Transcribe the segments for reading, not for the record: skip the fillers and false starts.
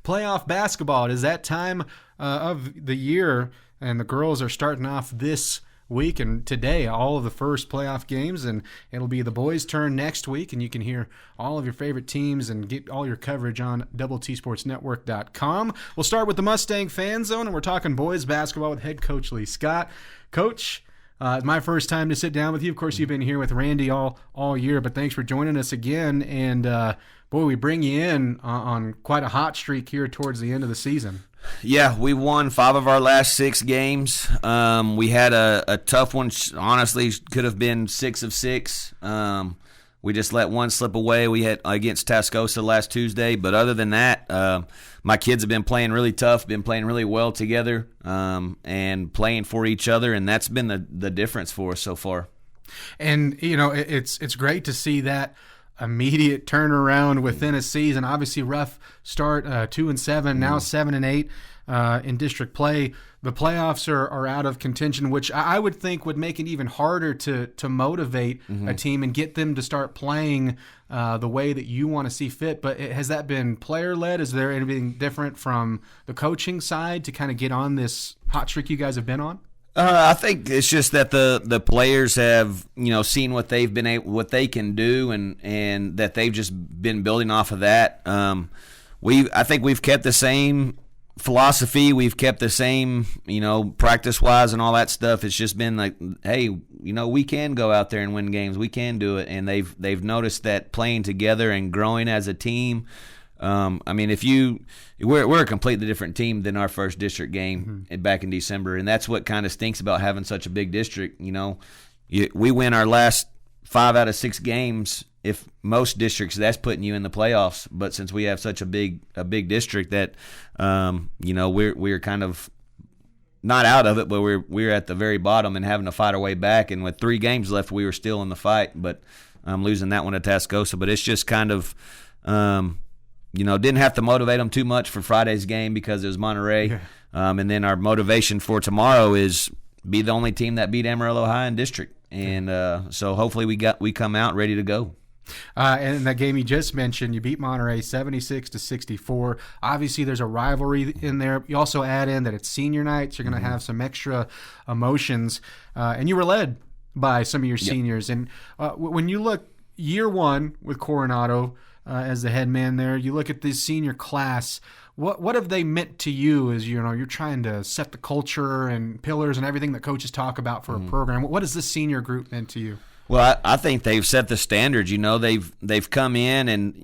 Playoff basketball. It is that time of the year, and the girls are starting off this week and today all of the first playoff games, and it'll be the boys' turn next week, and you can hear all of your favorite teams and get all your coverage on doubletsportsnetwork.com. We'll start with the Mustang Fan Zone, and we're talking boys basketball with head coach Lee Scott. Coach, it's my first time to sit down with you. Of course, you've been here with Randy all year, but thanks for joining us again. And boy, we bring you in on quite a hot streak here towards the end of the season. Yeah, we won 5 of our last 6 games. We had a tough one. Honestly, could have been 6 of 6. We just let one slip away. We had against Tascosa last Tuesday. But other than that, my kids have been playing really tough, been playing really well together, and playing for each other, and that's been the difference for us so far. And, you know, it's great to see that immediate turnaround within a season. Obviously, rough start, 2-7, now 7-8 in district play. The playoffs are out of contention, which I would think would make it even harder to motivate a team and get them to start playing the way that you want to see fit. But has that been player-led? Is there anything different from the coaching side to kind of get on this hot streak you guys have been on? I think it's just that the players have, seen what what they can do, and that they've just been building off of that. I think we've kept the same philosophy. We've kept the same, practice-wise and all that stuff. It's just been like, hey, we can go out there and win games. We can do it, and they've noticed that playing together and growing as a team. We're a completely different team than our first district game back in December, and that's what kind of stinks about having such a big district. We win our last 5 out of 6 games. If most districts, that's putting you in the playoffs, but since we have such a big district that, we're kind of not out of it, but we're at the very bottom and having to fight our way back. And with 3 games left, we were still in the fight, but losing that one to Tascosa. But it's just kind of. Didn't have to motivate them too much for Friday's game because it was Monterey. Yeah. And then our motivation for tomorrow is be the only team that beat Amarillo High in district. And so hopefully we come out ready to go. And in that game you just mentioned, you beat Monterey 76-64. Obviously, there's a rivalry in there. You also add in that it's senior night, so you're going to have some extra emotions. And you were led by some of your seniors. And when you look year one with Coronado, as the head man there, you look at this senior class. What have they meant to you as you're trying to set the culture and pillars and everything that coaches talk about for a program? What has this senior group meant to you? Well, I think they've set the standards. They've come in and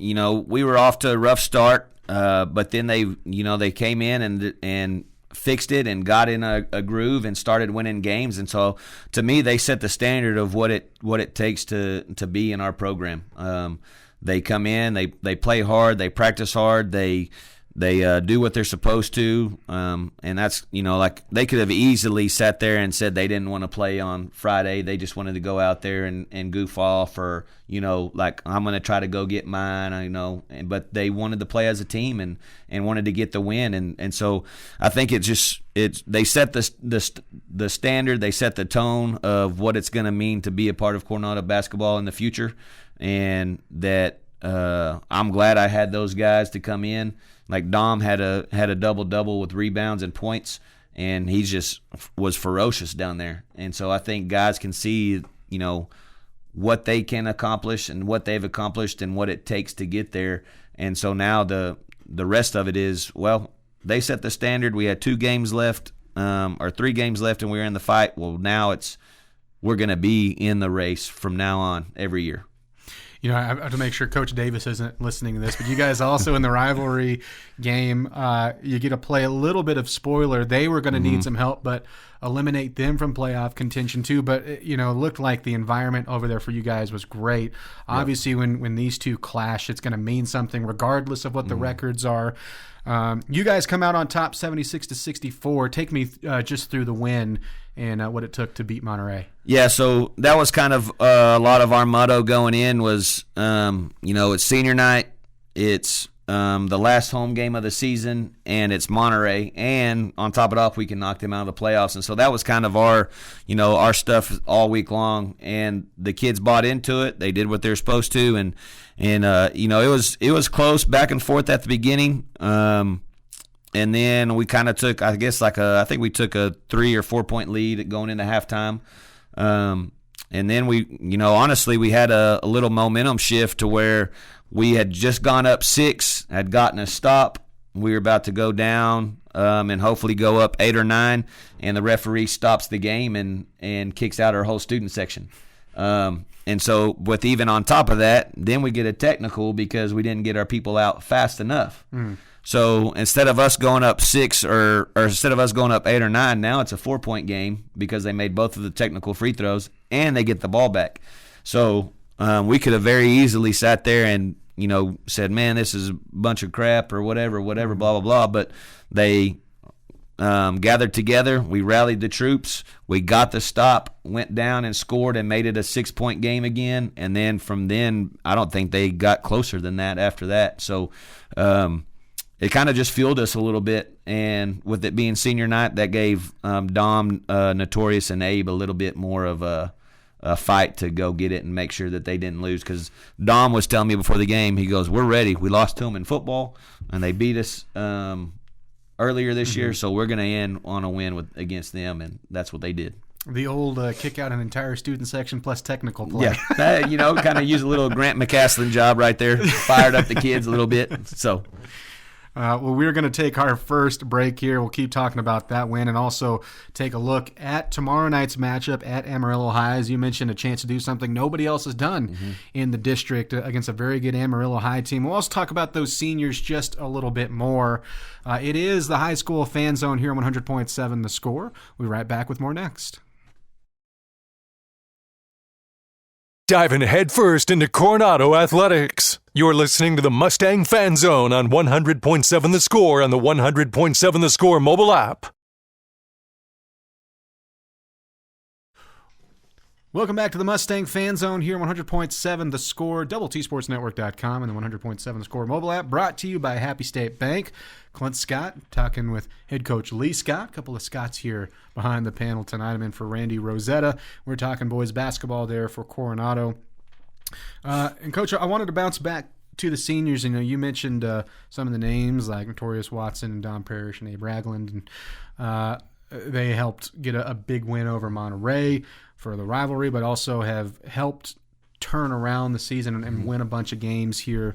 we were off to a rough start, but then they came in and fixed it and got in a groove and started winning games. And so to me, they set the standard of what it takes to be in our program. They come in, they play hard, they practice hard, they do what they're supposed to, and that's like they could have easily sat there and said they didn't want to play on Friday. They just wanted to go out there and goof off, or like I'm going to try to go get mine, but they wanted to play as a team and wanted to get the win, and so I think they set the standard, they set the tone of what it's going to mean to be a part of Coronado basketball in the future. And that I'm glad I had those guys to come in. Like Dom had a double-double with rebounds and points, and he just was ferocious down there. And so I think guys can see, what they can accomplish and what they've accomplished and what it takes to get there. And so now the rest of it is, well, they set the standard. We had 2 games left, or 3 games left, and we were in the fight. Well, now we're going to be in the race from now on every year. I have to make sure Coach Davis isn't listening to this, but you guys also in the rivalry game, you get to play a little bit of spoiler. They were going to need some help, but eliminate them from playoff contention too. But, it looked like the environment over there for you guys was great. Obviously, when these two clash, it's going to mean something regardless of what the records are. You guys come out on top 76-64. Take me just through the win and what it took to beat Monterey. Yeah, so that was kind of a lot of our motto going in was, it's senior night. It's the last home game of the season, and it's Monterey, and on top of it off, we can knock them out of the playoffs. And so that was kind of our stuff all week long, and the kids bought into it. They did what they're supposed to, and it was close back and forth at the beginning. And then we kind of took, I think we took a 3 or 4 point lead going into halftime. And then honestly, we had a little momentum shift to where we had just gone up 6, had gotten a stop. We were about to go down and hopefully go up 8 or 9, and the referee stops the game and kicks out our whole student section. And so with even on top of that, then we get a technical because we didn't get our people out fast enough. So instead of us going up 6 or instead of us going up 8 or 9, now it's a 4-point game because they made both of the technical free throws and they get the ball back. So we could have very easily sat there and said, man, this is a bunch of crap or whatever, blah, blah, blah. But they gathered together. We rallied the troops. We got the stop, went down and scored and made it a 6-point game again. And then from then, I don't think they got closer than that after that. So it kind of just fueled us a little bit. And with it being senior night, that gave Dom, Notorious, and Abe a little bit more of a fight to go get it and make sure that they didn't lose. Because Dom was telling me before the game, he goes, we're ready. We lost to them in football, and they beat us earlier this year, so we're going to end on a win against them, and that's what they did. The old kick out an entire student section plus technical play. Yeah, kind of use a little Grant McCaslin job right there. Fired up the kids a little bit. So. Well, we're going to take our first break here. We'll keep talking about that win and also take a look at tomorrow night's matchup at Amarillo High. As you mentioned, a chance to do something nobody else has done in the district against a very good Amarillo High team. We'll also talk about those seniors just a little bit more. It is the high school fan zone here on 100.7 The Score. We'll be right back with more next. Diving headfirst into Coronado athletics. You're listening to the Mustang Fan Zone on 100.7 The Score and the 100.7 The Score mobile app. Welcome back to the Mustang Fan Zone here on 100.7 The Score, TSportsNetwork.com, and the 100.7 The Score mobile app, brought to you by Happy State Bank. Clint Scott talking with head coach Lee Scott. A couple of Scotts here behind the panel tonight. I'm in for Randy Rosetta. We're talking boys basketball there for Coronado. And Coach, I wanted to bounce back to the seniors. You mentioned some of the names like Notorious Watson and Don Parrish and Abe Ragland. And they helped get a big win over Monterey for the rivalry, but also have helped turn around the season and win a bunch of games here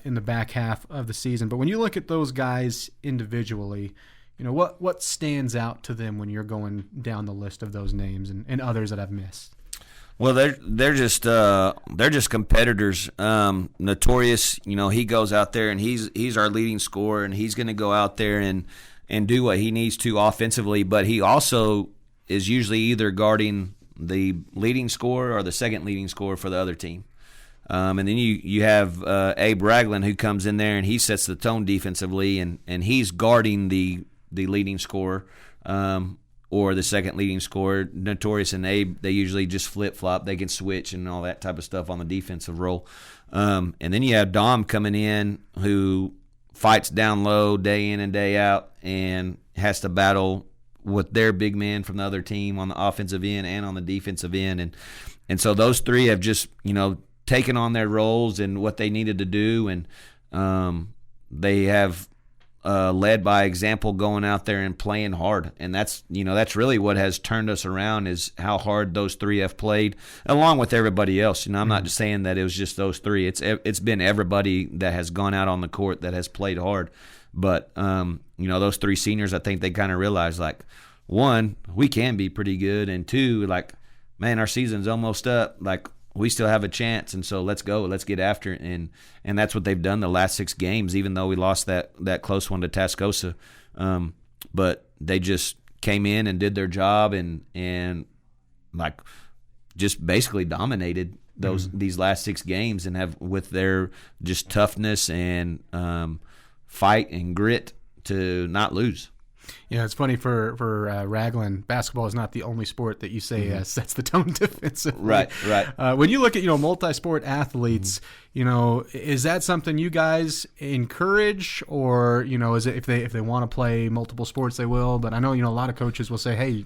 in the back half of the season. But when you look at those guys individually, what stands out to them when you're going down the list of those names and others that I've missed? Well, they're just competitors. Notorious, he goes out there and he's our leading scorer, and he's going to go out there and do what he needs to offensively, but he also is usually either guarding the leading scorer or the second leading scorer for the other team. And then you have Abe Ragland, who comes in there and he sets the tone defensively, and he's guarding the leading scorer or the second leading scorer. Notorious and Abe, they usually just flip-flop. They can switch and all that type of stuff on the defensive role. And then you have Dom coming in, who fights down low day in and day out and has to battle with their big man from the other team on the offensive end and on the defensive end. And so those three have just, taken on their roles and what they needed to do, and they have led by example, going out there and playing hard. And that's really what has turned us around, is how hard those three have played, along with everybody else. I'm not just saying that it was just those three. It's been everybody that has gone out on the court that has played hard. But those three seniors, I think they kind of realized, like, one, we can be pretty good, and two, like, man, our season's almost up. Like, we still have a chance, and so let's go. Let's get after it. And that's what they've done the last 6 games, even though we lost that close one to Tascosa. But they just came in and did their job and like just basically dominated these last 6 games, and have, with their just toughness and fight and grit, to not lose. Yeah, it's funny for Raglan. Basketball is not the only sport that you say sets the tone defensively. Right. When you look at multi-sport athletes, is that something you guys encourage, or is it if they want to play multiple sports they will? But I know a lot of coaches will say, hey,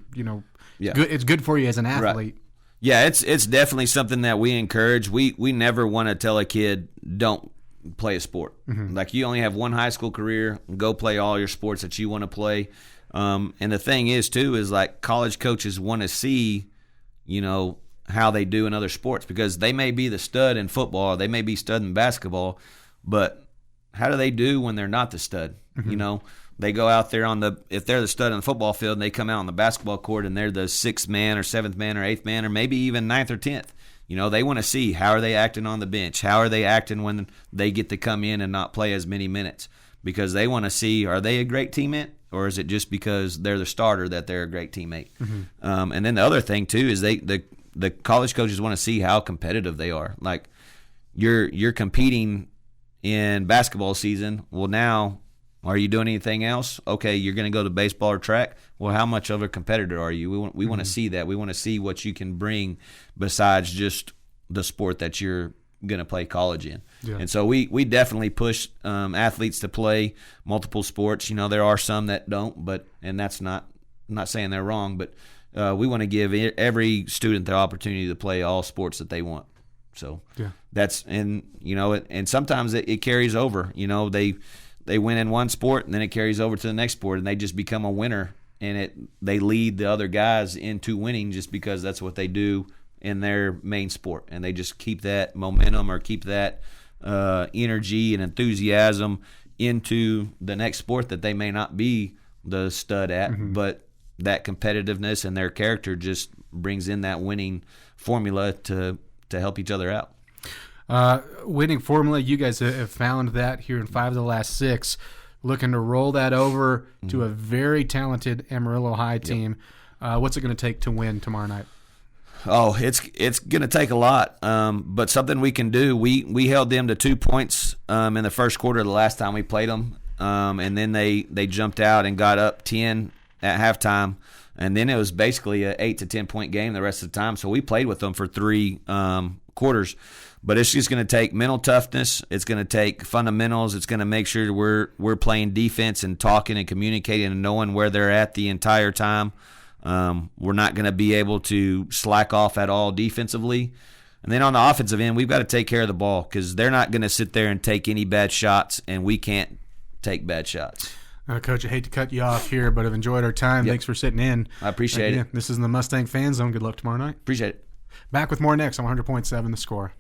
it's good for you as an athlete. Right. Yeah, it's definitely something that we encourage. We never want to tell a kid don't play a sport. Like, you only have one high school career, go play all your sports that you want to play. And the thing is too is, like, college coaches want to see how they do in other sports, because they may be the stud in football, they may be stud in basketball, but how do they do when they're not the stud? They go out there if they're the stud on the football field, and they come out on the basketball court and they're the 6th man or 7th man or 8th man or maybe even 9th or 10th. They want to see, how are they acting on the bench? How are they acting when they get to come in and not play as many minutes? Because they want to see, are they a great teammate, or is it just because they're the starter that they're a great teammate? And then the other thing too is the college coaches want to see how competitive they are. Like, you're competing in basketball season. Well, now, are you doing anything else? Okay, you're going to go to baseball or track. Well, how much of a competitor are you? We want to see that. We want to see what you can bring besides just the sport that you're going to play college in. Yeah. And so we definitely push athletes to play multiple sports. There are some that don't, and that's not saying they're wrong, but we want to give every student the opportunity to play all sports that they want. So that's, and sometimes it carries over. They win in one sport, and then it carries over to the next sport, and they just become a winner, and they lead the other guys into winning just because that's what they do in their main sport, and they just keep that momentum or keep that energy and enthusiasm into the next sport that they may not be the stud at, but that competitiveness and their character just brings in that winning formula to help each other out. Winning formula, you guys have found that here in 5 of the last 6, looking to roll that over to a very talented Amarillo High team. What's it going to take to win tomorrow night? Oh, it's going to take a lot, but something we can do. We held them to 2 points in the first quarter the last time we played them, and then they jumped out and got up 10 at halftime, and then it was basically an 8 to 10 point game the rest of the time. So we played with them for 3 quarters. But it's just going to take mental toughness. It's going to take fundamentals. It's going to make sure we're playing defense and talking and communicating and knowing where they're at the entire time. We're not going to be able to slack off at all defensively. And then on the offensive end, we've got to take care of the ball, because they're not going to sit there and take any bad shots, and we can't take bad shots. Coach, I hate to cut you off here, but I've enjoyed our time. Yep. Thanks for sitting in. I appreciate it. This is the Mustang Fan Zone. Good luck tomorrow night. Appreciate it. Back with more next on 100.7 The Score.